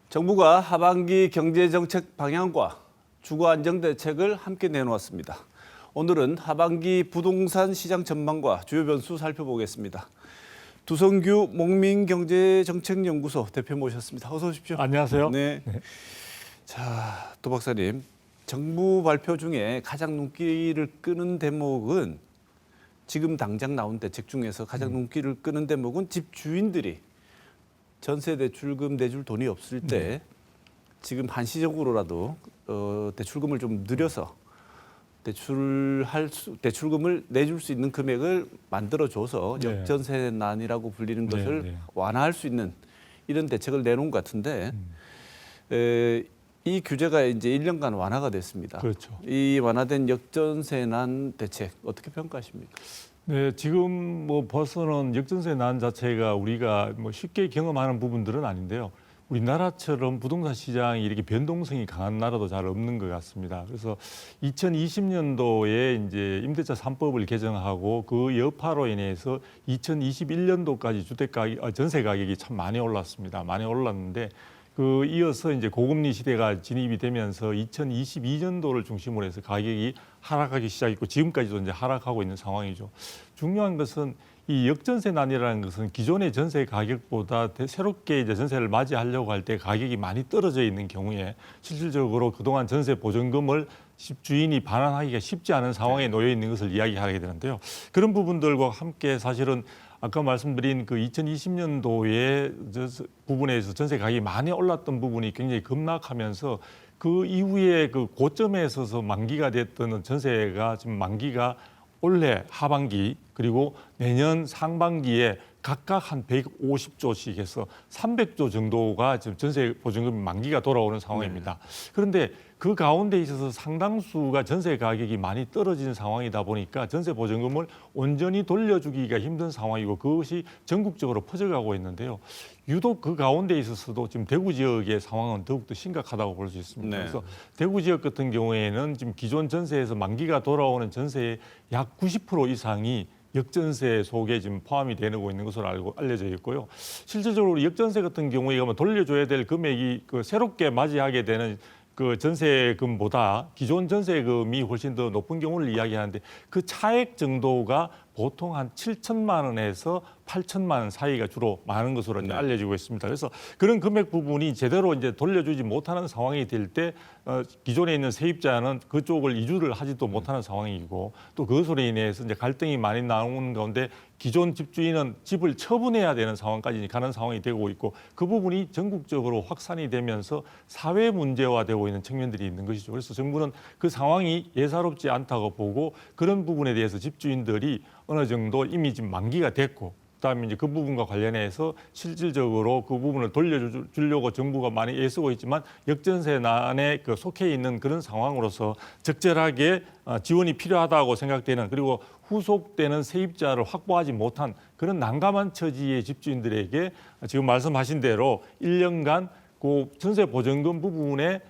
정부가 하반기 경제정책 방향과 주거 안정 대책을 함께 내놓았습니다. 오늘은 하반기 부동산 시장 전망과 주요 변수 살펴보겠습니다. 두성규 목민경제정책연구소 대표 모셨습니다. 어서 오십시오. 안녕하세요. 네. 자, 도 박사님, 정부 발표 중에 가장 눈길을 끄는 대목은 지금 당장 나온 대책 중에서 가장 눈길을 끄는 대목은 집주인들이 전세 대출금 내줄 돈이 없을 때 지금 한시적으로라도 대출금을 좀 늘려서 대출금을 내줄 수 있는 금액을 만들어줘서 네. 역전세난이라고 불리는 네, 것을 네. 완화할 수 있는 이런 대책을 내놓은 것 같은데 이 규제가 이제 1년간 완화가 됐습니다. 그렇죠. 이 완화된 역전세난 대책 어떻게 평가하십니까? 네, 지금 뭐 벌써는 역전세 난 자체가 우리가 뭐 쉽게 경험하는 부분들은 아닌데요. 우리나라처럼 부동산 시장이 이렇게 변동성이 강한 나라도 잘 없는 것 같습니다. 그래서 2020년도에 이제 임대차 3법을 개정하고 그 여파로 인해서 2021년도까지 전세 가격이 참 많이 올랐습니다. 많이 올랐는데 그 이어서 이제 고금리 시대가 진입이 되면서 2022년도를 중심으로 해서 가격이 하락하기 시작했고 지금까지도 이제 하락하고 있는 상황이죠. 중요한 것은 이 역전세난이라는 것은 기존의 전세 가격보다 새롭게 이제 전세를 맞이하려고 할 때 가격이 많이 떨어져 있는 경우에 실질적으로 그동안 전세 보증금을 집주인이 반환하기가 쉽지 않은 상황에 놓여 있는 것을 이야기하게 되는데요. 그런 부분들과 함께 사실은 아까 말씀드린 그 2020년도에 부분에서 전세 가격이 많이 올랐던 부분이 굉장히 급락하면서 그 이후에 그 고점에 있어서 만기가 됐던 전세가 지금 만기가 올해 하반기 그리고 내년 상반기에 각각 한 150조씩 해서 300조 정도가 지금 전세 보증금 만기가 돌아오는 상황입니다. 그런데 그 가운데 있어서 상당수가 전세 가격이 많이 떨어진 상황이다 보니까 전세 보증금을 온전히 돌려주기가 힘든 상황이고 그것이 전국적으로 퍼져가고 있는데요. 유독 그 가운데 있어서도 지금 대구 지역의 상황은 더욱더 심각하다고 볼 수 있습니다. 네. 그래서 대구 지역 같은 경우에는 지금 기존 전세에서 만기가 돌아오는 전세의 약 90% 이상이 역전세 속에 지금 포함이 되고 있는 것으로 알려져 있고요. 실질적으로 역전세 같은 경우에 돌려줘야 될 금액이 그 새롭게 맞이하게 되는 그 전세금보다 기존 전세금이 훨씬 더 높은 경우를 이야기하는데 그 차액 정도가 보통 한 7천만 원에서 8천만 원 사이가 주로 많은 것으로 이제 알려지고 있습니다. 그래서 그런 금액 부분이 제대로 이제 돌려주지 못하는 상황이 될 때 기존에 있는 세입자는 그쪽을 이주를 하지도 못하는 상황이고 또 그것으로 인해서 이제 갈등이 많이 나오는 가운데 기존 집주인은 집을 처분해야 되는 상황까지 가는 상황이 되고 있고 그 부분이 전국적으로 확산이 되면서 사회 문제화되고 있는 측면들이 있는 것이죠. 그래서 정부는 그 상황이 예사롭지 않다고 보고 그런 부분에 대해서 집주인들이 어느 정도 이미 지금 만기가 됐고 그다음에 이제 그 부분과 관련해서 실질적으로 그 부분을 돌려주려고 정부가 많이 애쓰고 있지만 역전세난에 그 속해 있는 그런 상황으로서 적절하게 지원이 필요하다고 생각되는 그리고 후속되는 세입자를 확보하지 못한 그런 난감한 처지의 집주인들에게 지금 말씀하신 대로 1년간 그 전세 보증금 부분에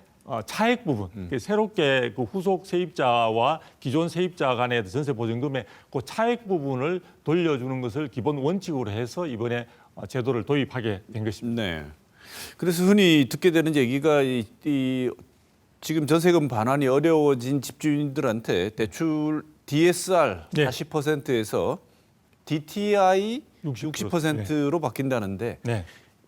차액 부분, 새롭게 그 후속 세입자와 기존 세입자 간의 전세 보증금의 그 차액 부분을 돌려주는 것을 기본 원칙으로 해서 이번에 제도를 도입하게 된 것입니다. 네. 그래서 흔히 듣게 되는 얘기가 지금 전세금 반환이 어려워진 집주인들한테 대출 DSR 네. 40%에서 DTI 60%로 바뀐다는데 네.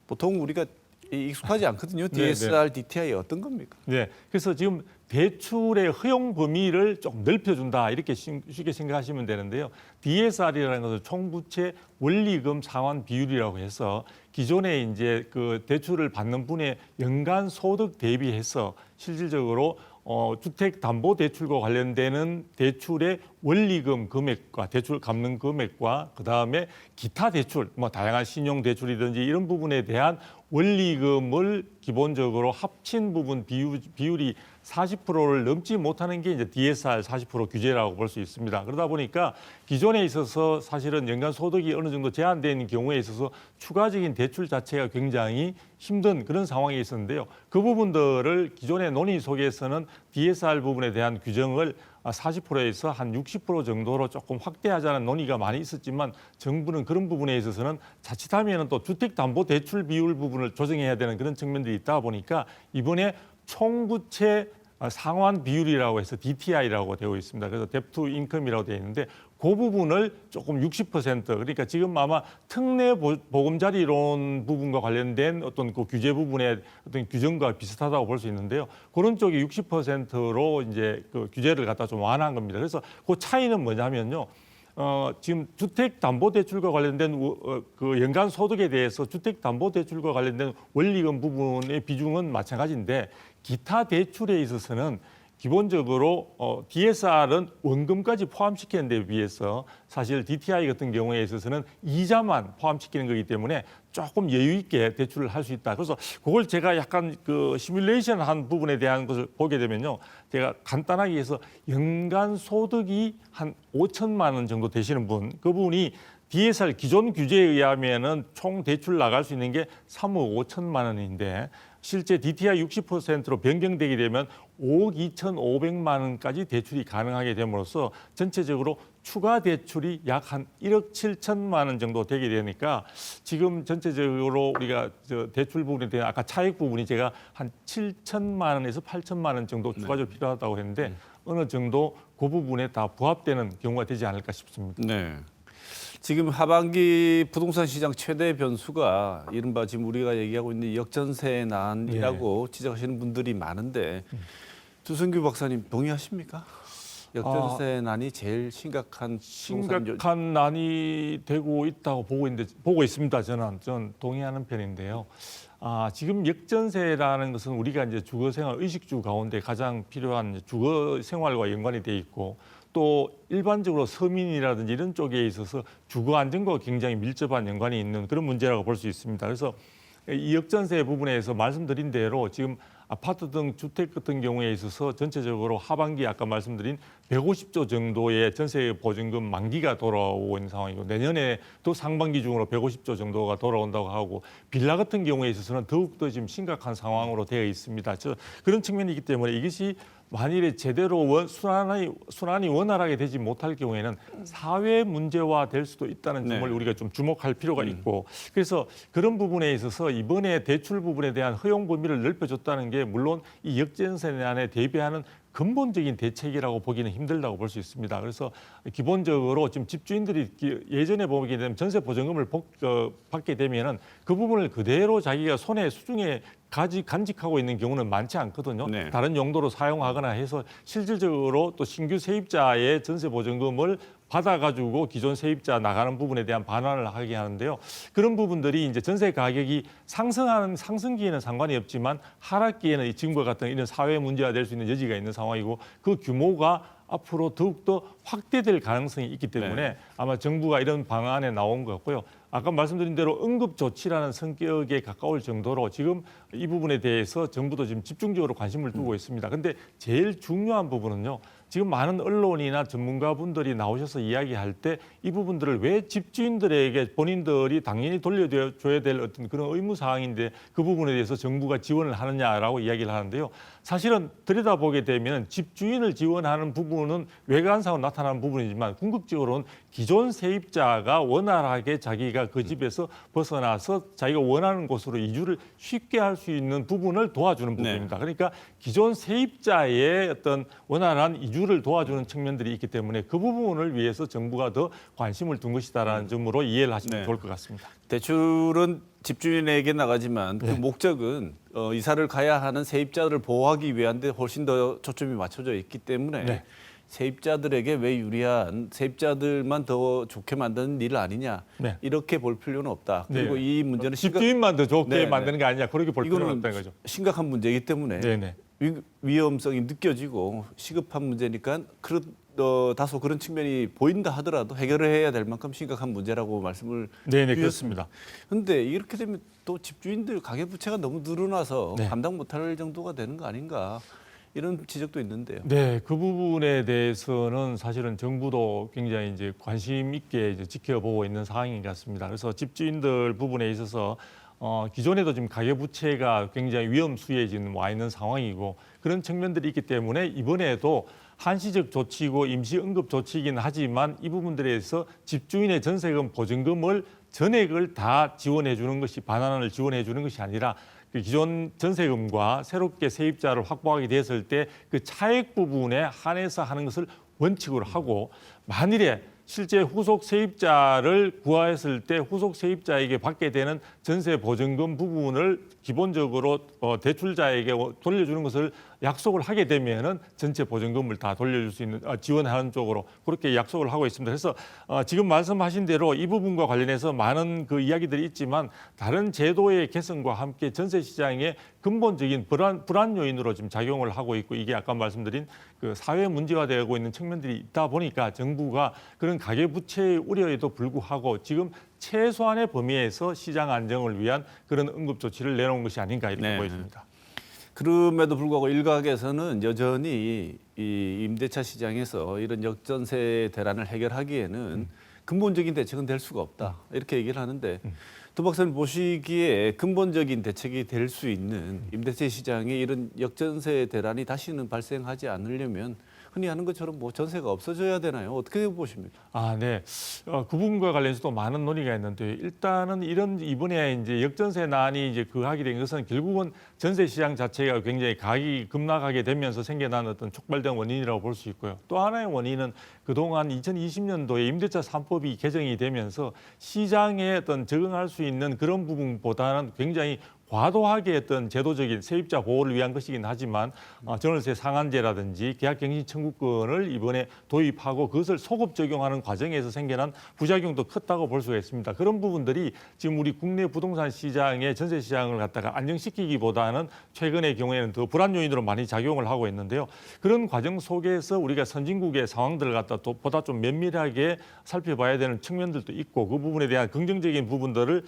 보통 우리가 익숙하지 않거든요. 네, DSR, DTI 어떤 겁니까? 네, 그래서 지금 대출의 허용 범위를 좀 넓혀준다 이렇게 쉽게 생각하시면 되는데요. DSR이라는 것은 총부채 원리금 상환 비율이라고 해서 기존에 이제 그 대출을 받는 분의 연간 소득 대비해서 실질적으로 주택담보대출과 관련되는 대출의 원리금 금액과 대출 갚는 금액과 그다음에 기타 대출, 뭐 다양한 신용대출이든지 이런 부분에 대한 원리금을 기본적으로 합친 부분 비율이 40%를 넘지 못하는 게 이제 DSR 40% 규제라고 볼 수 있습니다. 그러다 보니까 기존에 있어서 사실은 연간 소득이 어느 정도 제한된 경우에 있어서 추가적인 대출 자체가 굉장히 힘든 그런 상황이 있었는데요. 그 부분들을 기존의 논의 속에서는 DSR 부분에 대한 규정을 40%에서 한 60% 정도로 조금 확대하자는 논의가 많이 있었지만 정부는 그런 부분에 있어서는 자칫하면 또 주택담보대출 비율 부분을 조정해야 되는 그런 측면들이 부분들이 있다 보니까 이번에 총부채 상환 비율이라고 해서 DTI라고 되어 있습니다. 그래서 뎁 투 인컴이라고 되어 있는데 그 부분을 조금 60% 그러니까 지금 아마 특례 보금자리론 부분과 관련된 어떤 그 규제 부분의 어떤 규정과 비슷하다고 볼 수 있는데요. 그런 쪽이 60%로 이제 그 규제를 갖다 좀 완화한 겁니다. 그래서 그 차이는 뭐냐면요. 지금 주택담보대출과 관련된 그 연간 소득에 대해서 주택담보대출과 관련된 원리금 부분의 비중은 마찬가지인데 기타 대출에 있어서는 기본적으로 DSR은 원금까지 포함시키는 데 비해서 사실 DTI 같은 경우에 있어서는 이자만 포함시키는 거기 때문에 조금 여유 있게 대출을 할 수 있다. 그래서 그걸 제가 약간 그 시뮬레이션 한 부분에 대한 것을 보게 되면요. 제가 간단하게 해서 연간 소득이 한 5천만 원 정도 되시는 분, 그분이 DSR 기존 규제에 의하면은 총 대출 나갈 수 있는 게 3억 5천만 원인데 실제 DTI 60%로 변경되게 되면 5억 2,500만 원까지 대출이 가능하게 됨으로써 전체적으로 추가 대출이 약 한 1억 7천만 원 정도 되게 되니까 지금 전체적으로 우리가 저 대출 부분에 대한 아까 차익 부분이 제가 한 7천만 원에서 8천만 원 정도 추가적으로 필요하다고 했는데 어느 정도 그 부분에 다 부합되는 경우가 되지 않을까 싶습니다. 네. 지금 하반기 부동산 시장 최대 변수가 이른바 지금 우리가 얘기하고 있는 역전세난이라고 지적하시는 분들이 많은데 주승규 박사님 동의하십니까? 역전세난이 제일 심각한 난이 되고 있다고 보고 있습니다. 저는 동의하는 편인데요. 지금 역전세라는 것은 우리가 이제 주거생활 의식주 가운데 가장 필요한 주거생활과 연관이 돼 있고 또 일반적으로 서민이라든지 이런 쪽에 있어서 주거 안정과 굉장히 밀접한 연관이 있는 그런 문제라고 볼 수 있습니다. 그래서 이 역전세 부분에서 말씀드린 대로 지금 아파트 등 주택 같은 경우에 있어서 전체적으로 하반기 아까 말씀드린 150조 정도의 전세 보증금 만기가 돌아오고 있는 상황이고 내년에도 상반기 중으로 150조 정도가 돌아온다고 하고 빌라 같은 경우에 있어서는 더욱더 지금 심각한 상황으로 되어 있습니다. 그런 측면이 있기 때문에 이것이 만일에 제대로 순환이 원활하게 되지 못할 경우에는 사회 문제화 될 수도 있다는 점을 우리가 좀 주목할 필요가 있고 그래서 그런 부분에 있어서 이번에 대출 부분에 대한 허용 범위를 넓혀줬다는 게 물론 이 역전세난에 대비하는 근본적인 대책이라고 보기는 힘들다고 볼 수 있습니다. 그래서 기본적으로 지금 집주인들이 예전에 보게 되면 전세 보증금을 받게 되면은 그 부분을 그대로 자기가 손에 수중에 간직하고 있는 경우는 많지 않거든요. 네. 다른 용도로 사용하거나 해서 실질적으로 또 신규 세입자의 전세 보증금을 받아가지고 기존 세입자 나가는 부분에 대한 반환을 하게 하는데요. 그런 부분들이 이제 전세 가격이 상승하는 상승기에는 상관이 없지만 하락기에는 지금과 같은 이런 사회 문제가 될 수 있는 여지가 있는 상황이고 그 규모가 앞으로 더욱더 확대될 가능성이 있기 때문에 아마 정부가 이런 방안에 나온 것 같고요. 아까 말씀드린 대로 응급조치라는 성격에 가까울 정도로 지금 이 부분에 대해서 정부도 지금 집중적으로 관심을 두고 있습니다. 근데 제일 중요한 부분은요. 지금 많은 언론이나 전문가분들이 나오셔서 이야기할 때 이 부분들을 왜 집주인들에게 본인들이 당연히 돌려줘야 될 어떤 그런 의무사항인데 그 부분에 대해서 정부가 지원을 하느냐라고 이야기를 하는데요. 사실은 들여다보게 되면 집주인을 지원하는 부분은 외관상으로 나타나는 부분이지만 궁극적으로는 기존 세입자가 원활하게 자기가 그 집에서 벗어나서 자기가 원하는 곳으로 이주를 쉽게 할 수 있는 부분을 도와주는 부분입니다. 그러니까 기존 세입자의 어떤 원활한 이주를 도와주는 측면들이 있기 때문에 그 부분을 위해서 정부가 더 관심을 둔 것이다라는 점으로 이해를 하시면 좋을 것 같습니다. 대출은 집주인에게 나가지만 그 목적은 이사를 가야 하는 세입자들을 보호하기 위한데 훨씬 더 초점이 맞춰져 있기 때문에 세입자들에게 왜 유리한 세입자들만 더 좋게 만드는 일 아니냐 이렇게 볼 필요는 없다. 그리고 이 문제는 집주인만 더 좋게 만드는 게 아니냐 그렇게 볼 필요는 없다는 거죠. 심각한 문제이기 때문에 위험성이 느껴지고 시급한 문제니까 다소 그런 측면이 보인다 하더라도 해결을 해야 될 만큼 심각한 문제라고 말씀을 그렇습니다. 그런데 이렇게 되면 또 집주인들 가계부채가 너무 늘어나서 감당 못할 정도가 되는 거 아닌가 이런 지적도 있는데요. 그 부분에 대해서는 사실은 정부도 굉장히 이제 관심 있게 이제 지켜보고 있는 상황인 것 같습니다. 그래서 집주인들 부분에 있어서 기존에도 지금 가계부채가 굉장히 위험수위에 지금 와 있는 상황이고 그런 측면들이 있기 때문에 이번에도 한시적 조치고 임시 응급 조치이긴 하지만 이 부분들에 대해서 집주인의 전세금 보증금을 전액을 다 지원해 주는 것이 반환을 지원해 주는 것이 아니라 그 기존 전세금과 새롭게 세입자를 확보하게 됐을 때 그 차액 부분에 한해서 하는 것을 원칙으로 하고, 만일에 실제 후속 세입자를 구하였을 때 후속 세입자에게 받게 되는 전세 보증금 부분을 기본적으로 대출자에게 돌려주는 것을 약속을 하게 되면은 전체 보증금을 다 돌려줄 수 있는, 지원하는 쪽으로 그렇게 약속을 하고 있습니다. 그래서 지금 말씀하신 대로 이 부분과 관련해서 많은 그 이야기들이 있지만, 다른 제도의 개선과 함께 전세 시장의 근본적인 불안 요인으로 지금 작용을 하고 있고, 이게 아까 말씀드린 그 사회 문제화되고 있는 측면들이 있다 보니까 정부가 그런 가계부채의 우려에도 불구하고 지금 최소한의 범위에서 시장 안정을 위한 그런 응급 조치를 내놓은 것이 아닌가 이렇게 네. 보입니다. 그럼에도 불구하고 일각에서는 여전히 이 임대차 시장에서 이런 역전세 대란을 해결하기에는 근본적인 대책은 될 수가 없다, 이렇게 얘기를 하는데, 도 박사님 보시기에 근본적인 대책이 될 수 있는 임대차 시장에 이런 역전세 대란이 다시는 발생하지 않으려면 흔히 하는 것처럼 뭐 전세가 없어져야 되나요? 어떻게 보십니까? 네. 그 부분과 관련해서도 많은 논의가 있는데, 일단은 이번에 이제 역전세난이 이제 하게 된 것은 결국은 전세 시장 자체가 굉장히 가격이 급락하게 되면서 생겨난 어떤 촉발된 원인이라고 볼 수 있고요. 또 하나의 원인은 그동안 2020년도에 임대차 3법이 개정이 되면서 시장에 어떤 적응할 수 있는 그런 부분보다는 굉장히 과도하게 했던 제도적인 세입자 보호를 위한 것이긴 하지만, 전월세 상한제라든지 계약갱신 청구권을 이번에 도입하고 그것을 소급 적용하는 과정에서 생겨난 부작용도 컸다고 볼 수가 있습니다. 그런 부분들이 지금 우리 국내 부동산 시장의 전세 시장을 갖다가 안정시키기보다는 최근의 경우에는 더 불안 요인으로 많이 작용을 하고 있는데요. 그런 과정 속에서 우리가 선진국의 상황들을 갖다 보다 좀 면밀하게 살펴봐야 되는 측면들도 있고, 그 부분에 대한 긍정적인 부분들을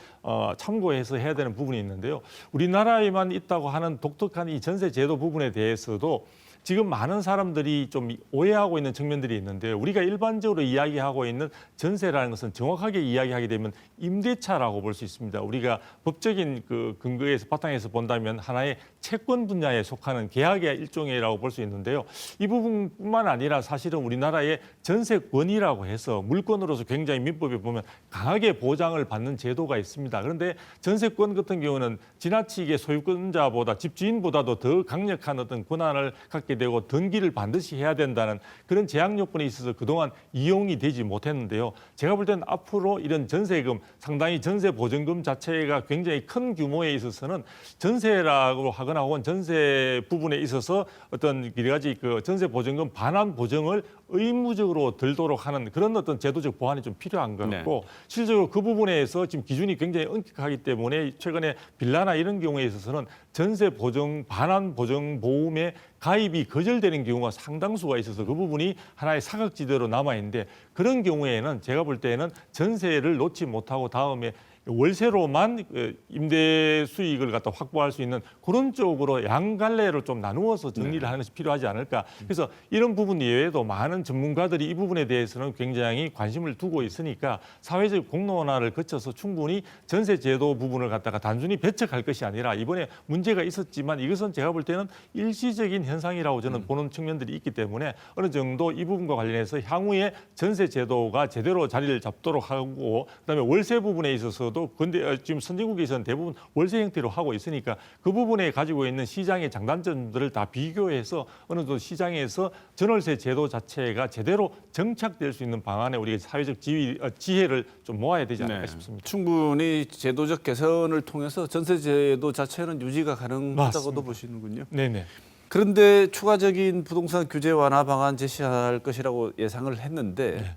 참고해서 해야 되는 부분이 있는데요. 우리나라에만 있다고 하는 독특한 이 전세 제도 부분에 대해서도 지금 많은 사람들이 좀 오해하고 있는 측면들이 있는데, 우리가 일반적으로 이야기하고 있는 전세라는 것은 정확하게 이야기하게 되면 임대차라고 볼 수 있습니다. 우리가 법적인 그 근거에서 바탕에서 본다면 하나의 채권 분야에 속하는 계약의 일종이라고 볼 수 있는데요. 이 부분뿐만 아니라 사실은 우리나라의 전세권이라고 해서 물권으로서 굉장히 민법에 보면 강하게 보장을 받는 제도가 있습니다. 그런데 전세권 같은 경우는 지나치게 소유권자보다 집주인보다도 더 강력한 어떤 권한을 갖게 되고 등기를 반드시 해야 된다는 그런 제약 요건에 있어서 그동안 이용이 되지 못했는데요. 제가 볼 때는 앞으로 이런 전세금, 상당히 전세 보증금 자체가 굉장히 큰 규모에 있어서는 전세라고 하거나 혹은 전세 부분에 있어서 어떤 여러 가지 그 전세 보증금 반환 보증을 의무적으로 들도록 하는 그런 어떤 제도적 보완이 좀 필요한 것 같고, 실제로 그 부분에서 지금 기준이 굉장히 엄격하기 때문에 최근에 빌라나 이런 경우에 있어서는 전세 보증 반환 보증 보험에 가입이 거절되는 경우가 상당수가 있어서 그 부분이 하나의 사각지대로 남아 있는데, 그런 경우에는 제가 볼 때는 전세를 놓지 못하고 다음에 월세로만 임대 수익을 갖다 확보할 수 있는 그런 쪽으로 양갈래로 좀 나누어서 정리를 하는 것이 필요하지 않을까. 그래서 이런 부분 이외에도 많은 전문가들이 이 부분에 대해서는 굉장히 관심을 두고 있으니까 사회적 공론화를 거쳐서 충분히 전세 제도 부분을 갖다가 단순히 배척할 것이 아니라, 이번에 문제가 있었지만 이것은 제가 볼 때는 일시적인 현상이라고 저는 보는 측면들이 있기 때문에 어느 정도 이 부분과 관련해서 향후에 전세 제도가 제대로 자리를 잡도록 하고, 그다음에 월세 부분에 있어서 근데 지금 선진국에서는 대부분 월세 형태로 하고 있으니까 그 부분에 가지고 있는 시장의 장단점들을 다 비교해서 어느 정도 시장에서 전월세 제도 자체가 제대로 정착될 수 있는 방안에 우리가 사회적 지혜를 좀 모아야 되지 않을까 싶습니다. 충분히 제도적 개선을 통해서 전세 제도 자체는 유지가 가능하다고도 보시는군요. 네네. 그런데 추가적인 부동산 규제 완화 방안 제시할 것이라고 예상을 했는데,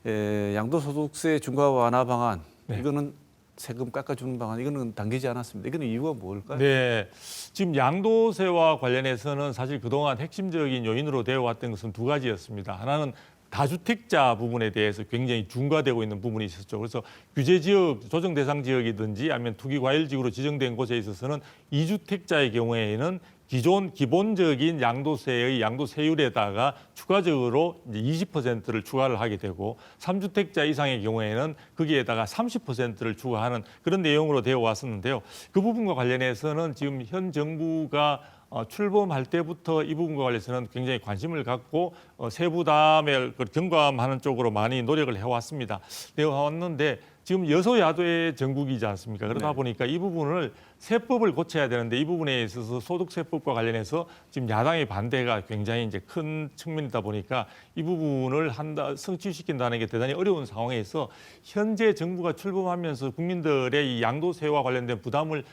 양도소득세 중과 완화 방안, 이거는 세금 깎아주는 방안, 이거는 당기지 않았습니다. 이거는 이유가 뭘까요? 네, 지금 양도세와 관련해서는 사실 그동안 핵심적인 요인으로 되어 왔던 것은 두 가지였습니다. 하나는 다주택자 부분에 대해서 굉장히 중과되고 있는 부분이 있었죠. 그래서 규제 지역, 조정 대상 지역이든지 아니면 투기 과일 지구로 지정된 곳에 있어서는 2주택자의 경우에는 기존 기본적인 양도세의 양도세율에다가 추가적으로 이제 20%를 추가를 하게 되고, 3주택자 이상의 경우에는 거기에다가 30%를 추가하는 그런 내용으로 되어 왔었는데요. 그 부분과 관련해서는 지금 현 정부가 출범할 때부터 이 부분과 관련해서는 굉장히 관심을 갖고 세부담을 경감하는 쪽으로 많이 노력을 해왔습니다. 되어 왔는데, 지금 여소야도의 전국이지 않습니까? 그러다 네. 보니까 이 부분을 세법을 고쳐야 되는데 이 부분에 있어서 소득세법과 관련해서 지금 야당의 반대가 굉장히 이제 큰 측면이다 보니까 이 부분을 성취시킨다는 게 대단히 어려운 상황에서 현재 정부가 출범하면서 국민들의 이 양도세와 관련된 부담을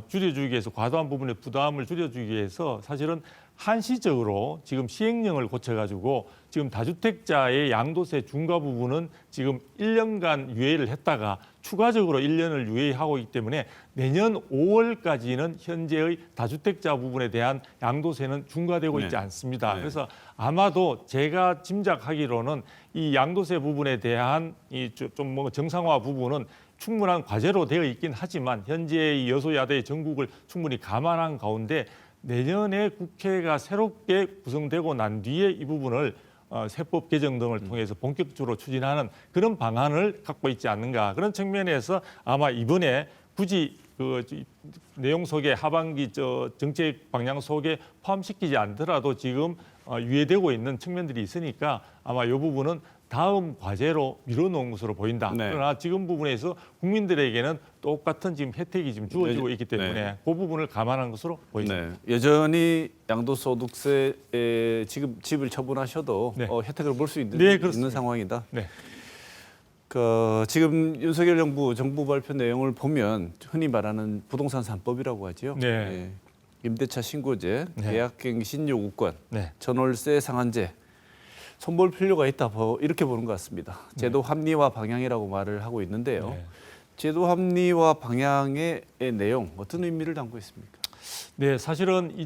줄여주기 위해서 과도한 부분의 부담을 줄여주기 위해서 사실은 한시적으로 지금 시행령을 고쳐가지고 지금 다주택자의 양도세 중과 부분은 지금 1년간 유예를 했다가 추가적으로 1년을 유예하고 있기 때문에 내년 5월까지는 현재의 다주택자 부분에 대한 양도세는 중과되고 있지 네. 않습니다. 네. 그래서 아마도 제가 짐작하기로는 이 양도세 부분에 대한 이 좀 뭐 정상화 부분은 충분한 과제로 되어 있긴 하지만 현재의 여소야대의 전국을 충분히 감안한 가운데 내년에 국회가 새롭게 구성되고 난 뒤에 이 부분을 세법 개정 등을 통해서 본격적으로 추진하는 그런 방안을 갖고 있지 않는가 그런 측면에서 아마 이번에 굳이 그 내용 속에 하반기 정책 방향 속에 포함시키지 않더라도 지금 유예되고 있는 측면들이 있으니까 아마 이 부분은 다음 과제로 미뤄놓은 것으로 보인다. 네. 그러나 지금 부분에서 국민들에게는 똑같은 지금 혜택이 지금 주어지고 있기 때문에 네. 그 부분을 감안한 것으로 보입니다. 네. 여전히 양도소득세에 지금 집을 처분하셔도 네. 혜택을 볼 수 있는, 네, 그렇습니다. 상황이다. 네. 지금 윤석열 정부 발표 내용을 보면 흔히 말하는 부동산 3법이라고 하죠. 네. 예. 임대차 신고제, 네. 계약갱신 요구권, 네. 전월세 상한제 손볼 필요가 있다 이렇게 보는 것 같습니다. 제도 합리화 방향이라고 말을 하고 있는데요. 네. 제도 합리화 방향의 내용 어떤 의미를 담고 있습니까? 네, 사실은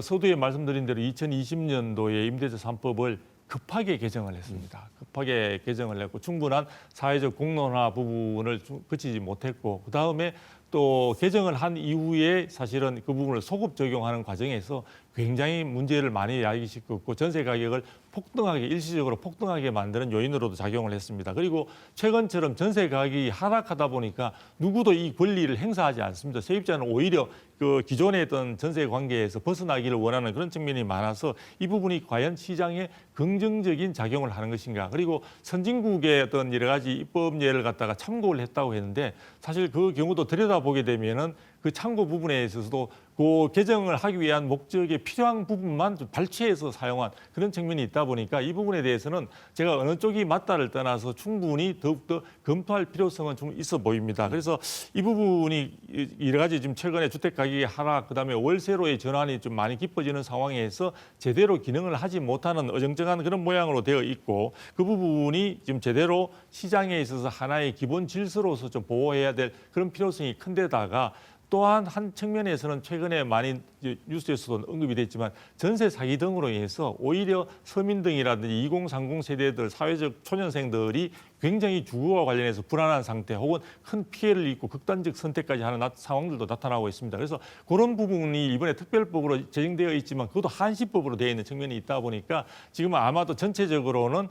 서두에 말씀드린 대로 2020년도에 임대차 3법을 급하게 개정을 했습니다. 급하게 개정을 했고 충분한 사회적 공론화 부분을 거치지 못했고 그다음에 또 개정을 한 이후에 사실은 그 부분을 소급 적용하는 과정에서 굉장히 문제를 많이 야기시켰고 전세 가격을 폭등하게 일시적으로 폭등하게 만드는 요인으로도 작용을 했습니다. 그리고 최근처럼 전세 가격이 하락하다 보니까 누구도 이 권리를 행사하지 않습니다. 세입자는 오히려 그 기존에 있던 전세 관계에서 벗어나기를 원하는 그런 측면이 많아서 이 부분이 과연 시장에 긍정적인 작용을 하는 것인가. 그리고 선진국의 어떤 여러 가지 입법 예를 갖다가 참고를 했다고 했는데 사실 그 경우도 들여다보게 되면은 그 참고 부분에 있어서도 그 개정을 하기 위한 목적에 필요한 부분만 좀 발췌해서 사용한 그런 측면이 있다 보니까 이 부분에 대해서는 제가 어느 쪽이 맞다를 떠나서 충분히 더욱더 검토할 필요성은 좀 있어 보입니다. 그래서 이 부분이 여러 가지 지금 최근에 주택 가격의 하락, 그다음에 월세로의 전환이 좀 많이 깊어지는 상황에서 제대로 기능을 하지 못하는 어정쩡한 그런 모양으로 되어 있고 그 부분이 지금 제대로 시장에 있어서 하나의 기본 질서로서 좀 보호해야 될 그런 필요성이 큰데다가 또한 한 측면에서는 최근에 많이 뉴스에서도 언급이 됐지만 전세 사기 등으로 인해서 오히려 서민 등이라든지 2030 세대들 사회적 초년생들이 굉장히 주거와 관련해서 불안한 상태 혹은 큰 피해를 입고 극단적 선택까지 하는 상황들도 나타나고 있습니다. 그래서 그런 부분이 이번에 특별법으로 제정되어 있지만 그것도 한시법으로 되어 있는 측면이 있다 보니까 지금 아마도 전체적으로는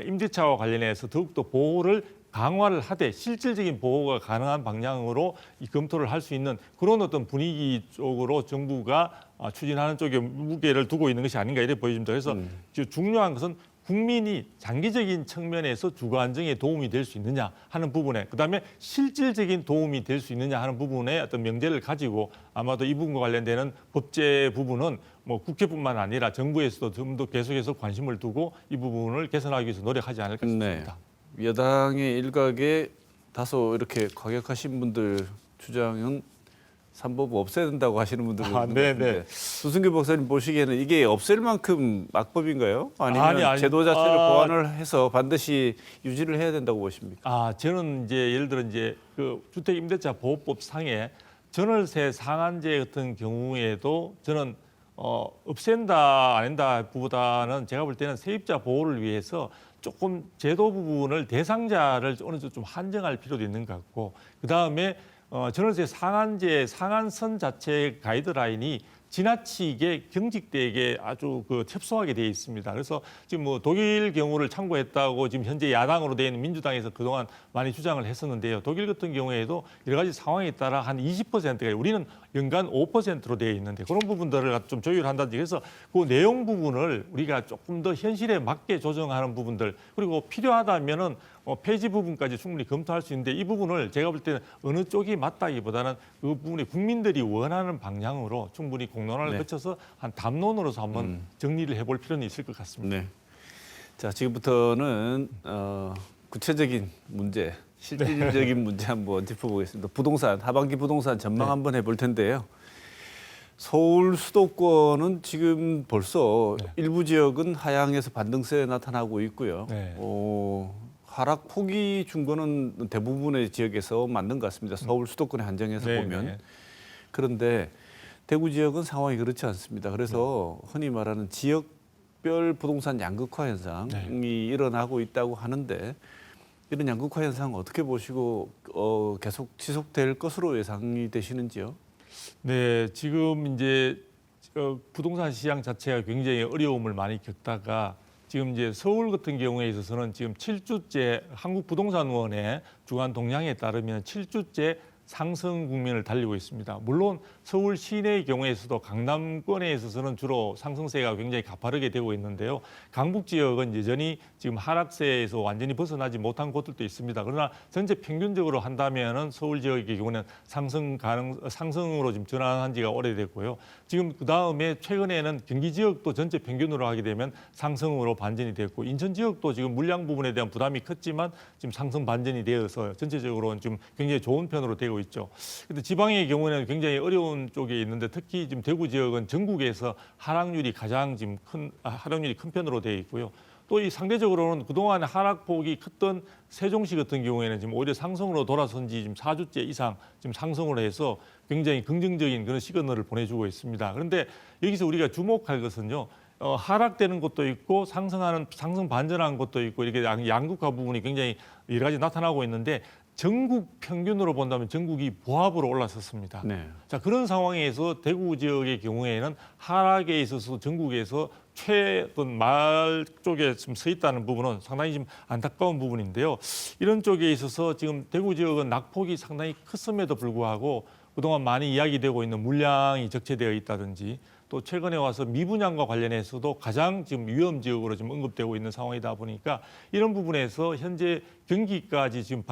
임대차와 관련해서 더욱더 보호를 강화를 하되 실질적인 보호가 가능한 방향으로 이 검토를 할 수 있는 그런 어떤 분위기 쪽으로 정부가 추진하는 쪽에 무게를 두고 있는 것이 아닌가 이렇게 보여집니다. 그래서 중요한 것은 국민이 장기적인 측면에서 주거 안정에 도움이 될 수 있느냐 하는 부분에 그다음에 실질적인 도움이 될 수 있느냐 하는 부분에 어떤 명제를 가지고 아마도 이 부분과 관련되는 법제 부분은 뭐 국회뿐만 아니라 정부에서도 좀 더 계속해서 관심을 두고 이 부분을 개선하기 위해서 노력하지 않을까 싶습니다. 네. 여당의 일각에 다소 이렇게 과격하신 분들 주장은 3법 없애야 된다고 하시는 분들도 있는 것 같은데 수승규 박사님 보시기에는 이게 없앨 만큼 악법인가요? 아니면 아니. 제도 자체를 보완을 해서 반드시 유지를 해야 된다고 보십니까? 저는 이제 예를 들어 이제 그 주택임대차 보호법 상에 전월세 상한제 같은 경우에도 저는 없앤다 안 한다 보다는 제가 볼 때는 세입자 보호를 위해서 조금 제도 부분을 대상자를 어느 정도 좀 한정할 필요도 있는 것 같고 그 다음에 전월세 상한제 상한선 자체 가이드라인이 지나치게 경직되게 아주 협소하게 돼 있습니다. 그래서 지금 뭐 독일 경우를 참고했다고 지금 현재 야당으로 되어 있는 민주당에서 그동안 많이 주장을 했었는데요. 독일 같은 경우에도 여러 가지 상황에 따라 한 20%가 우리는 연간 5%로 되어 있는데 그런 부분들을 좀 조율한다든지 그래서 그 내용 부분을 우리가 조금 더 현실에 맞게 조정하는 부분들 그리고 필요하다면은 폐지 부분까지 충분히 검토할 수 있는데 이 부분을 제가 볼 때는 어느 쪽이 맞다기보다는 그 부분이 국민들이 원하는 방향으로 충분히 공론화를 네. 거쳐서 한 담론으로서 한번 정리를 해볼 필요는 있을 것 같습니다. 네. 자, 지금부터는 구체적인 문제, 실질적인 문제 한번 짚어보겠습니다. 부동산, 하반기 부동산 전망 네. 한번 해볼 텐데요. 서울 수도권은 지금 벌써 네. 일부 지역은 하향해서 반등세 나타나고 있고요. 네. 하락폭이 준 거는 대부분의 지역에서 맞는 것 같습니다. 서울 수도권에 한정해서 네, 보면. 네. 그런데 대구 지역은 상황이 그렇지 않습니다. 그래서 흔히 말하는 지역별 부동산 양극화 현상이 네. 일어나고 있다고 하는데 이런 양극화 현상 어떻게 보시고 계속 지속될 것으로 예상이 되시는지요? 네, 지금 이제 부동산 시장 자체가 굉장히 어려움을 많이 겪다가 지금 이제 서울 같은 경우에 있어서는 지금 7주째 한국부동산원의 주간 동향에 따르면 7주째 상승 국면을 달리고 있습니다. 물론 서울 시내의 경우에서도 강남권에 있어서는 주로 상승세가 굉장히 가파르게 되고 있는데요. 강북 지역은 여전히 지금 하락세에서 완전히 벗어나지 못한 곳들도 있습니다. 그러나 전체 평균적으로 한다면은 서울 지역의 경우는 상승으로 지금 전환한 지가 오래됐고요. 지금 그 다음에 최근에는 경기 지역도 전체 평균으로 하게 되면 상승으로 반전이 됐고 인천 지역도 지금 물량 부분에 대한 부담이 컸지만 지금 상승 반전이 되어서 전체적으로는 좀 굉장히 좋은 편으로 되고 있죠. 근데 지방의 경우에는 굉장히 어려운 쪽에 있는데 특히 지금 대구 지역은 전국에서 하락률이 가장 지금 하락률이 큰 편으로 되어 있고요. 또 이 상대적으로는 그동안 하락폭이 컸던 세종시 같은 경우에는 지금 오히려 상승으로 돌아선 지 지금 4주째 이상 지금 상승으로 해서 굉장히 긍정적인 그런 시그널을 보내주고 있습니다. 그런데 여기서 우리가 주목할 것은요. 하락되는 것도 있고 상승 반전하는 것도 있고 이렇게 양극화 부분이 굉장히 여러 가지 나타나고 있는데 전국 평균으로 본다면 전국이 보합으로 올라섰습니다. 네. 자, 그런 상황에서 대구 지역의 경우에는 하락에 있어서 전국에서 최근 말 쪽에 지금 서 있다는 부분은 상당히 좀 안타까운 부분인데요. 이런 쪽에 있어서 지금 대구 지역은 낙폭이 상당히 컸음에도 불구하고 그동안 많이 이야기되고 있는 물량이 적체되어 있다든지 또 최근에 와서 미분양과 관련해서도 가장 지금 위험 지역으로 지금 언급되고 있는 상황이다 보니까 이런 부분에서 현재 경기까지 지금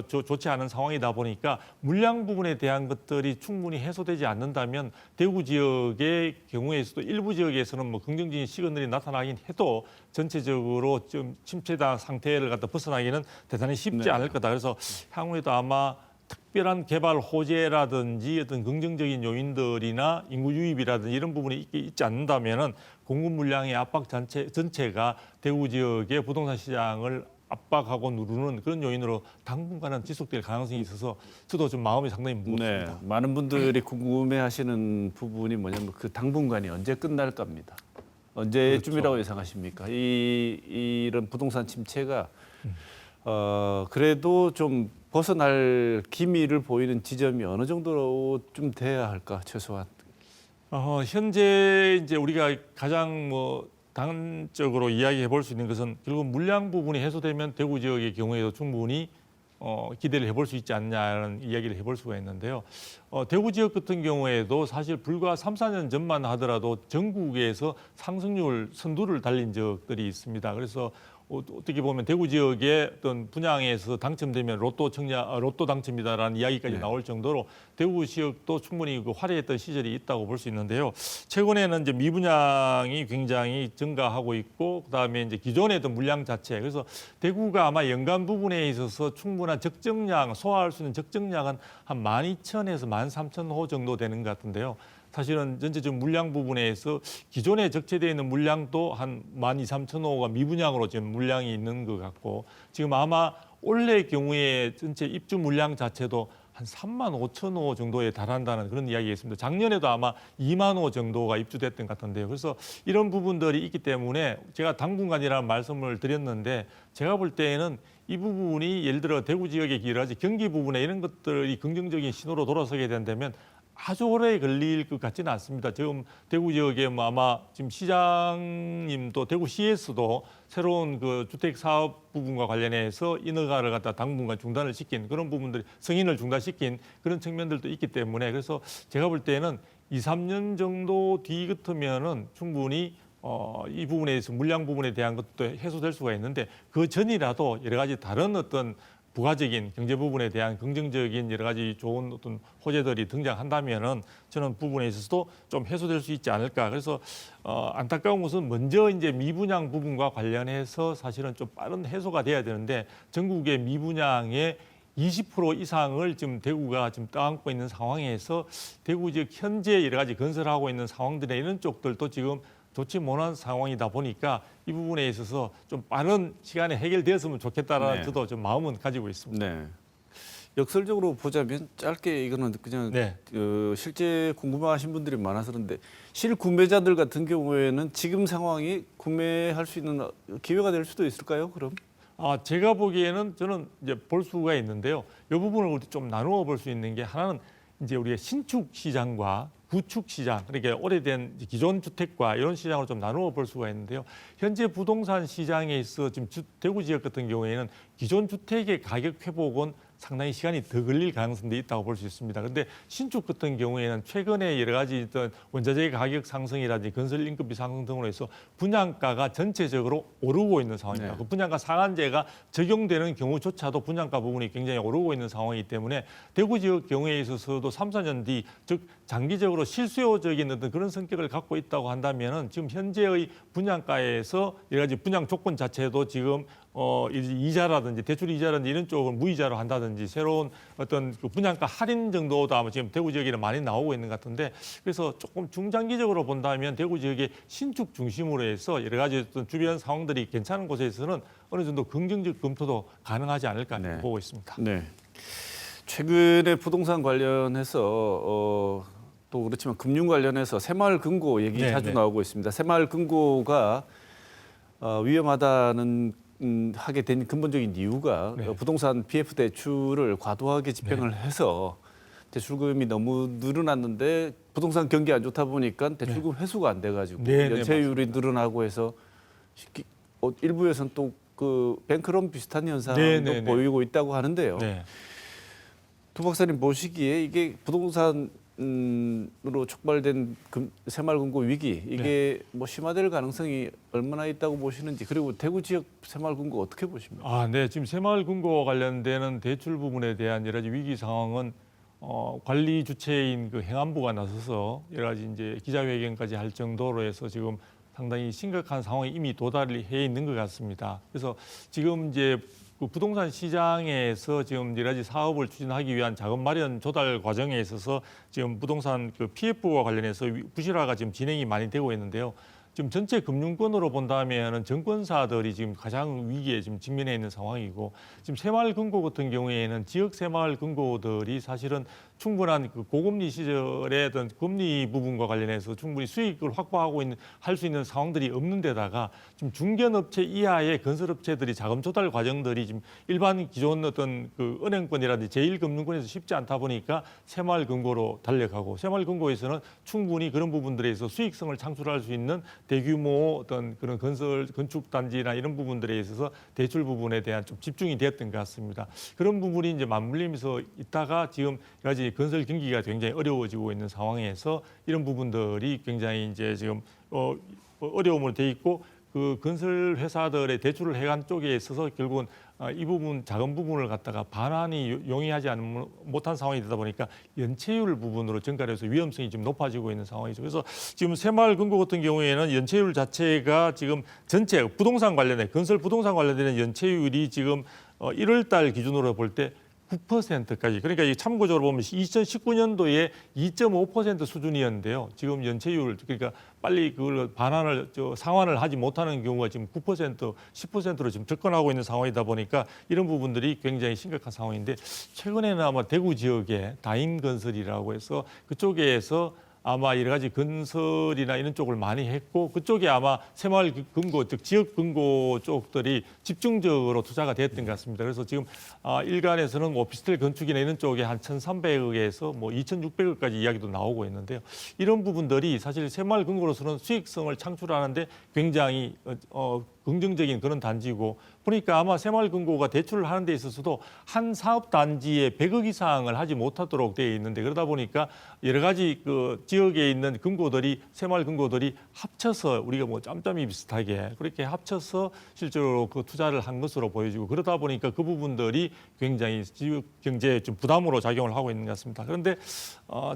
좋지 않은 상황이다 보니까 물량 부분에 대한 것들이 충분히 해소되지 않는다면 대구 지역의 경우에서도 일부 지역에서는 뭐 긍정적인 시그널이 나타나긴 해도 전체적으로 좀 침체다 상태를 갖다 벗어나기는 대단히 쉽지 네. 않을 거다. 그래서 향후에도 아마 특별한 개발 호재라든지 어떤 긍정적인 요인들이나 인구 유입이라든지 이런 부분이 있지 않는다면은 공급 물량의 압박 전체가 대구 지역의 부동산 시장을 압박하고 누르는 그런 요인으로 당분간은 지속될 가능성이 있어서 저도 좀 마음이 상당히 무겁습니다. 네. 많은 분들이 궁금해하시는 부분이 뭐냐면 그 당분간이 언제 끝날 겁니다. 언제쯤이라고 예상하십니까? 이런 부동산 침체가 그래도 좀 벗어날 기미를 보이는 지점이 어느 정도로 좀 돼야 할까 최소한. 현재 이제 우리가 가장 단적으로 이야기해 볼 수 있는 것은 결국 물량 부분이 해소되면 대구 지역의 경우에도 충분히 기대를 해볼 수 있지 않냐는 이야기를 해볼 수가 있는데요. 대구 지역 같은 경우에도 사실 불과 3, 4년 전만 하더라도 전국에서 상승률 선두를 달린 적들이 있습니다. 그래서 어떻게 보면 대구 지역의 어떤 분양에서 당첨되면 로또 당첨이다라는 이야기까지 네. 나올 정도로 대구 지역도 충분히 화려했던 시절이 있다고 볼 수 있는데요. 최근에는 이제 미분양이 굉장히 증가하고 있고 그다음에 이제 기존의 어떤 물량 자체 그래서 대구가 아마 연간 부분에 있어서 충분한 적정량 소화할 수 있는 적정량은 한 12,000에서 13,000호 정도 되는 것 같은데요. 사실은 전체적 물량 부분에서 기존에 적체되어 있는 물량도 한 12,000~13,000호가 미분양으로 지금 물량이 있는 것 같고 지금 아마 올해 경우에 전체 입주 물량 자체도 한 35,000호 정도에 달한다는 그런 이야기가 있습니다. 작년에도 아마 2만 호 정도가 입주됐던 것 같은데요. 그래서 이런 부분들이 있기 때문에 제가 당분간이라는 말씀을 드렸는데 제가 볼 때에는 이 부분이 예를 들어 대구 지역의 여러 가지 경기 부분에 이런 것들이 긍정적인 신호로 돌아서게 된다면 아주 오래 걸릴 것 같지는 않습니다. 지금 대구 지역에 뭐 아마 지금 시장님도 대구시에서도 새로운 그 주택 사업 부분과 관련해서 인허가를 갖다 당분간 중단을 시킨 그런 부분들이 승인을 중단시킨 그런 측면들도 있기 때문에 그래서 제가 볼 때는 2, 3년 정도 뒤 같으면은 충분히 이 부분에 대해서 물량 부분에 대한 것도 해소될 수가 있는데 그 전이라도 여러 가지 다른 어떤 부가적인 경제 부분에 대한 긍정적인 여러 가지 좋은 어떤 호재들이 등장한다면은 저는 부분에 있어서도 좀 해소될 수 있지 않을까. 그래서 안타까운 것은 먼저 이제 미분양 부분과 관련해서 사실은 좀 빠른 해소가 돼야 되는데 전국의 미분양의 20% 이상을 지금 대구가 지금 떠안고 있는 상황에서 대구 지역 현재 여러 가지 건설하고 있는 상황들의 이런 쪽들도 지금 좋지 못한 상황이다 보니까 이 부분에 있어서 좀 빠른 시간에 해결되었으면 좋겠다라는 네. 저도 좀 마음은 가지고 있습니다. 네. 역설적으로 보자면 짧게 이거는 그냥 네. 실제 궁금하신 분들이 많아서 그런데 실구매자들 같은 경우에는 지금 상황이 구매할 수 있는 기회가 될 수도 있을까요? 그럼? 제가 보기에는 저는 이제 볼 수가 있는데요. 이 부분을 우리 좀 나누어 볼 수 있는 게 하나는 이제 우리가 신축 시장과 구축 시장, 그러니까 오래된 기존 주택과 이런 시장을 좀 나누어 볼 수가 있는데요. 현재 부동산 시장에 있어 지금 대구 지역 같은 경우에는 기존 주택의 가격 회복은 상당히 시간이 더 걸릴 가능성도 있다고 볼 수 있습니다. 그런데 신축 같은 경우에는 최근에 여러 가지 어떤 원자재 가격 상승이라든지 건설 인건비 상승 등으로 해서 분양가가 전체적으로 오르고 있는 상황입니다. 네. 그 분양가 상한제가 적용되는 경우조차도 분양가 부분이 굉장히 오르고 있는 상황이기 때문에 대구 지역 경우에 있어서도 3, 4년 뒤, 즉 장기적으로 실수요적인 어떤 그런 성격을 갖고 있다고 한다면은 지금 현재의 분양가에서 여러 가지 분양 조건 자체도 지금 이자라든지 대출 이자라든지 이런 쪽을 무이자로 한다든지 새로운 어떤 그 분양가 할인 정도도 아마 지금 대구 지역에는 많이 나오고 있는 것 같은데 그래서 조금 중장기적으로 본다면 대구 지역의 신축 중심으로 해서 여러 가지 어떤 주변 상황들이 괜찮은 곳에서는 어느 정도 긍정적 검토도 가능하지 않을까 네. 보고 있습니다. 네. 최근에 부동산 관련해서 또 그렇지만 금융 관련해서 새마을금고 얘기 네, 자주 네. 나오고 있습니다. 새마을금고가 위험하다는 하게 된 근본적인 이유가 네. 부동산 PF 대출을 과도하게 집행을 해서 대출금이 너무 늘어났는데 부동산 경기 안 좋다 보니까 대출금 회수가 안 돼가지고 네, 네, 연체율이 늘어나고 해서 일부에서는 또 그 뱅크런 비슷한 현상도 네, 네, 네. 보이고 있다고 하는데요. 네. 두 박사님 보시기에 이게 부동산으로 촉발된 새마을금고 위기 이게 뭐 심화될 가능성이 얼마나 있다고 보시는지 그리고 대구 지역 새마을금고 어떻게 보십니까? 네. 지금 새마을금고 관련되는 대출 부분에 대한 여러 가지 위기 상황은 관리 주체인 그 행안부가 나서서 여러 가지 이제 기자회견까지 할 정도로 해서 지금 상당히 심각한 상황에 이미 도달해 있는 것 같습니다. 그래서 지금 이제 그 부동산 시장에서 지금 여러 가지 사업을 추진하기 위한 자금 마련 조달 과정에 있어서 지금 부동산 그 PF와 관련해서 부실화가 지금 진행이 많이 되고 있는데요. 지금 전체 금융권으로 본다면은 정권사들이 지금 가장 위기에 지금 직면해 있는 상황이고 지금 새마을금고 같은 경우에는 지역 새마을금고들이 사실은 충분한 그 고금리 시절의 어떤 금리 부분과 관련해서 충분히 수익을 확보하고 할 수 있는 상황들이 없는 데다가 지금 중견업체 이하의 건설업체들이 자금 조달 과정들이 지금 일반 기존 어떤 그 은행권이라든지 제1금융권에서 쉽지 않다 보니까 새마을금고로 달려가고 새마을금고에서는 충분히 그런 부분들에서 수익성을 창출할 수 있는 대규모 어떤 그런 건축 단지나 이런 부분들에 있어서 대출 부분에 대한 좀 집중이 되었던 것 같습니다. 그런 부분이 이제 맞물리면서 있다가 지금 여러 가지 건설 경기가 굉장히 어려워지고 있는 상황에서 이런 부분들이 굉장히 이제 지금 어려움으로 돼 있고 그 건설 회사들의 대출을 해간 쪽에 있어서 결국은 이 부분 자금 부분을 갖다가 반환이 용이하지 못한 상황이 되다 보니까 연체율 부분으로 증가해서 위험성이 지금 높아지고 있는 상황이죠. 그래서 지금 새마을금고 같은 경우에는 연체율 자체가 지금 전체 부동산 관련해 건설 부동산 관련된 연체율이 지금 1월 달 기준으로 볼 때 9%까지 그러니까 참고적으로 보면 2019년도에 2.5% 수준이었는데요. 지금 연체율 그러니까 빨리 그걸 반환을 상환을 하지 못하는 경우가 지금 9%, 10%로 지금 접근하고 있는 상황이다 보니까 이런 부분들이 굉장히 심각한 상황인데 최근에는 아마 대구 지역에 다인건설이라고 해서 그쪽에서 아마 여러 가지 건설이나 이런 쪽을 많이 했고 그쪽에 아마 새마을 금고, 즉 지역 금고 쪽들이 집중적으로 투자가 됐던 것 같습니다. 그래서 지금 일간에서는 오피스텔 건축이나 이런 쪽에 한 1,300억에서 뭐 2,600억까지 이야기도 나오고 있는데요. 이런 부분들이 사실 새마을 금고로서는 수익성을 창출하는데 굉장히 긍정적인 그런 단지고 보니까 아마 새마을금고가 대출을 하는 데 있어서도 한 사업 단지에 100억 이상을 하지 못하도록 되어 있는데 그러다 보니까 여러 가지 그 지역에 있는 금고들이 새마을금고들이 합쳐서 우리가 뭐 짬짬이 비슷하게 그렇게 합쳐서 실제로 그 투자를 한 것으로 보여지고 그러다 보니까 그 부분들이 굉장히 지역 경제에 좀 부담으로 작용을 하고 있는 것 같습니다. 그런데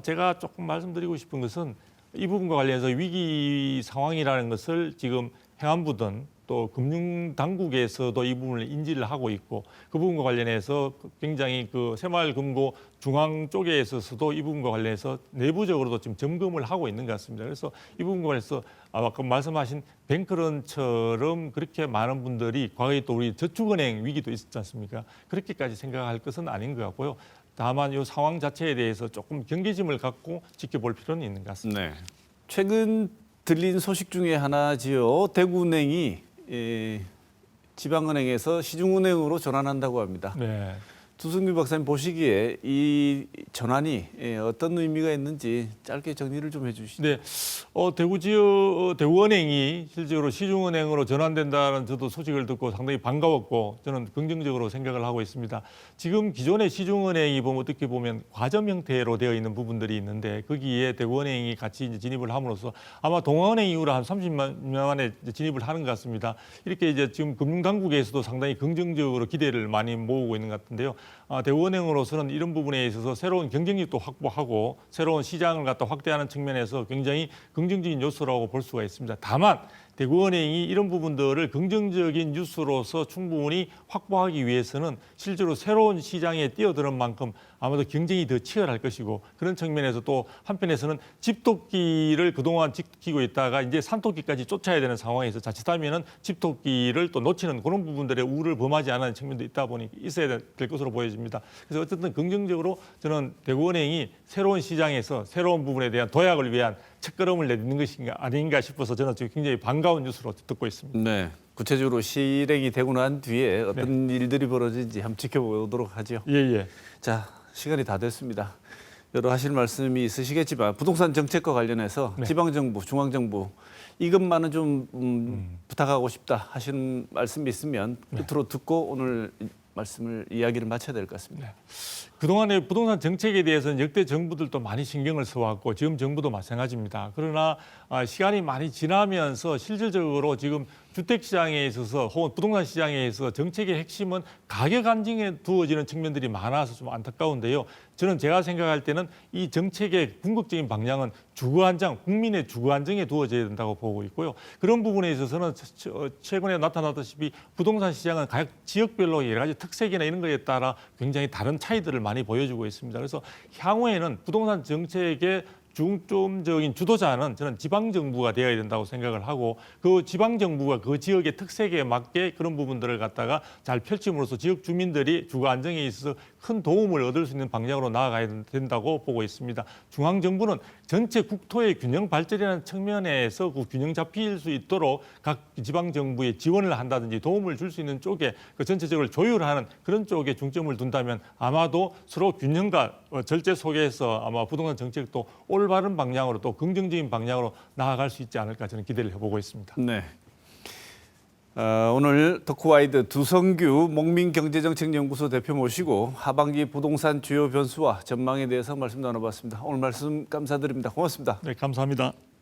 제가 조금 말씀드리고 싶은 것은 이 부분과 관련해서 위기 상황이라는 것을 지금 행안부든 또 금융당국에서도 이 부분을 인지를 하고 있고 그 부분과 관련해서 굉장히 그 새마을금고 중앙 쪽에 있어서도 이 부분과 관련해서 내부적으로도 지금 점검을 하고 있는 것 같습니다. 그래서 이 부분과 관련해서 아까 말씀하신 뱅크런처럼 그렇게 많은 분들이 과거에 또 우리 저축은행 위기도 있었지 않습니까? 그렇게까지 생각할 것은 아닌 것 같고요. 다만 이 상황 자체에 대해서 조금 경계심을 갖고 지켜볼 필요는 있는 것 같습니다. 네. 최근 들린 소식 중에 하나지요. 대구은행이 지방은행에서 시중은행으로 전환한다고 합니다. 네. 두승규 박사님 보시기에 이 전환이 어떤 의미가 있는지 짧게 정리를 좀 해주시죠. 네, 대구은행이 실제로 시중은행으로 전환된다는 저도 소식을 듣고 상당히 반가웠고 저는 긍정적으로 생각을 하고 있습니다. 지금 기존의 시중은행이 보면 어떻게 보면 과점 형태로 되어 있는 부분들이 있는데 거기에 대구은행이 같이 이제 진입을 함으로써 아마 동아은행 이후로 한 30년 만에 진입을 하는 것 같습니다. 이렇게 이제 지금 금융당국에서도 상당히 긍정적으로 기대를 많이 모으고 있는 것 같은데요. 대구은행으로서는 이런 부분에 있어서 새로운 경쟁력도 확보하고 새로운 시장을 갖다 확대하는 측면에서 굉장히 긍정적인 요소라고 볼 수가 있습니다. 다만 대구은행이 이런 부분들을 긍정적인 뉴스로서 충분히 확보하기 위해서는 실제로 새로운 시장에 뛰어드는 만큼 아마도 경쟁이 더 치열할 것이고 그런 측면에서 또 한편에서는 집토끼를 그동안 지키고 있다가 이제 산토끼까지 쫓아야 되는 상황에서 자칫하면은 집토끼를 또 놓치는 그런 부분들의 우를 범하지 않은 측면도 있다 보니 있어야 될 것으로 보여집니다. 그래서 어쨌든 긍정적으로 저는 대구은행이 새로운 시장에서 새로운 부분에 대한 도약을 위한 첫걸음을 내딛는 것인가 아닌가 싶어서 저는 지금 굉장히 반가운 뉴스로 듣고 있습니다. 네. 구체적으로 실행이 되고 난 뒤에 어떤 일들이 벌어질지 한번 지켜보도록 하죠. 예. 자, 시간이 다 됐습니다. 여러 하실 말씀이 있으시겠지만 부동산 정책과 관련해서 지방정부, 중앙정부 이것만은 좀 부탁하고 싶다 하시는 말씀이 있으면 끝으로 듣고 오늘 이야기를 마쳐야 될 것 같습니다. 그동안의 부동산 정책에 대해서는 역대 정부들도 많이 신경을 써왔고 지금 정부도 마찬가지입니다. 그러나 시간이 많이 지나면서 실질적으로 지금 주택시장에 있어서 혹은 부동산 시장에 있어서 정책의 핵심은 가격 안정에 두어지는 측면들이 많아서 좀 안타까운데요. 제가 생각할 때는 이 정책의 궁극적인 방향은 주거 안정, 국민의 주거 안정에 두어져야 된다고 보고 있고요. 그런 부분에 있어서는 최근에 나타났다시피 부동산 시장은 각 지역별로 여러 가지 특색이나 이런 것에 따라 굉장히 다른 차이들을 많이 보여주고 있습니다. 그래서 향후에는 부동산 정책의 중점적인 주도자는 저는 지방정부가 되어야 된다고 생각을 하고 그 지방정부가 그 지역의 특색에 맞게 그런 부분들을 갖다가 잘 펼침으로써 지역 주민들이 주거 안정에 있어서 큰 도움을 얻을 수 있는 방향으로 나아가야 된다고 보고 있습니다. 중앙정부는 전체 국토의 균형 발전이라는 측면에서 그 균형 잡힐 수 있도록 각 지방정부에 지원을 한다든지 도움을 줄 수 있는 쪽에 그 전체적으로 조율하는 그런 쪽에 중점을 둔다면 아마도 서로 균형과 절제 속에서 아마 부동산 정책도 올바른 방향으로 또 긍정적인 방향으로 나아갈 수 있지 않을까 저는 기대를 해보고 있습니다. 네. 오늘 덕후와이드 두성규 목민경제정책연구소 대표 모시고 하반기 부동산 주요 변수와 전망에 대해서 말씀 나눠봤습니다. 오늘 말씀 감사드립니다. 고맙습니다. 네, 감사합니다.